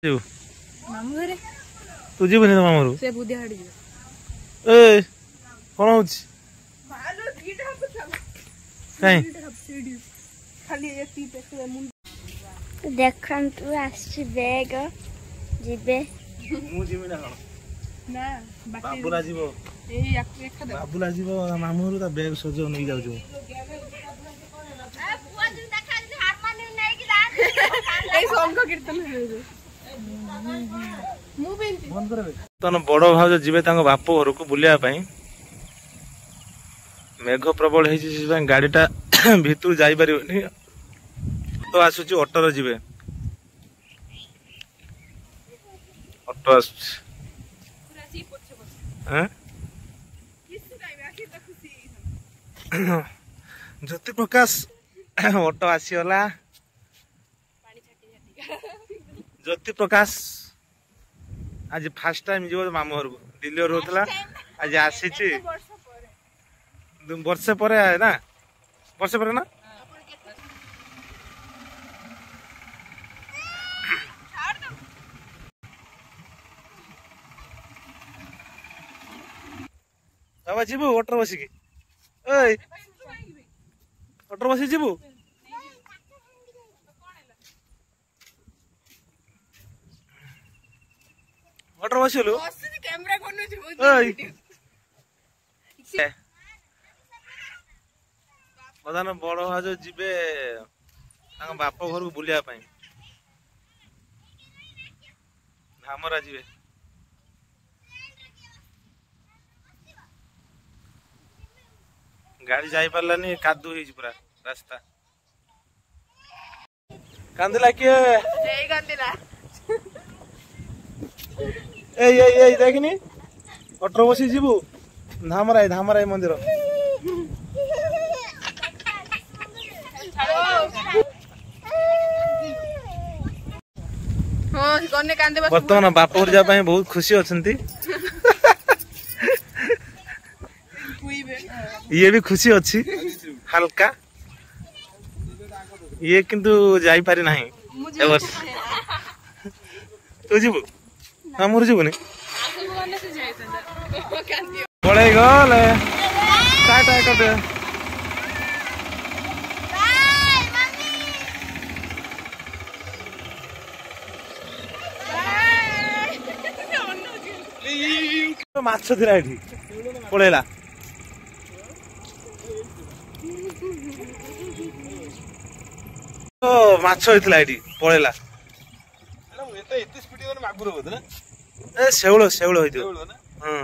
मामू घरे तू जीवनी तो मामू से बुद्धि हाड़ी ए कोन होछ काई खाली एती पे मुंड देखन तू आसी बैग जिबे मु जीवनी ना ना बाबूला जीवो ए एक दे बाबूला जीवो मामू ता बैग सजो नहीं जाउ जो आ पुआ दिन देखा जे हारमोनियम नहीं कि जान ए सॉन्ग को कीर्तन है मु बेंती बंद करबे तन बड़ भाव जीवे तांग बाप घर को बुलिया पई मेघ प्रबल है गाड़ीटा भीतर जापर तो आसुची ऑटो जीवे ऑटो आस ज्योति प्रकाश ऑटो आसीगला ज्योति प्रकाश आज फास्ट टाइम जीव मामू घर को डिलीवर होता आज आसी वर्षे पर ना वर्षे पर ना बाबा जीवु ऑटो बसिकी ओए ऑटो बसी जीवु ऑटो बसिलु कैमरा कोन जीवो ओए बदान बड़ भाज जीवे बाप घर को बुलिया धामरा जीवे गाड़ी जाई पारलानी कादू ही पूरा रास्ता कांदिला किए ए कांदिला ए देखनी ऑटो बसी जीवु धामराई मंदिर बर्तमान बाप घर जा बहुत खुशी अच्छी ये भी खुशी अच्छी हल्का ये किंतु जाई पारी नहीं तू जीवु मामू जीवनी पड़े गले टाटा करदे माछ थिला एठी पळेला तो माछ होइतला एठी पळेला एते स्पीड मागुर होत ना ए शेवळ होइतो हां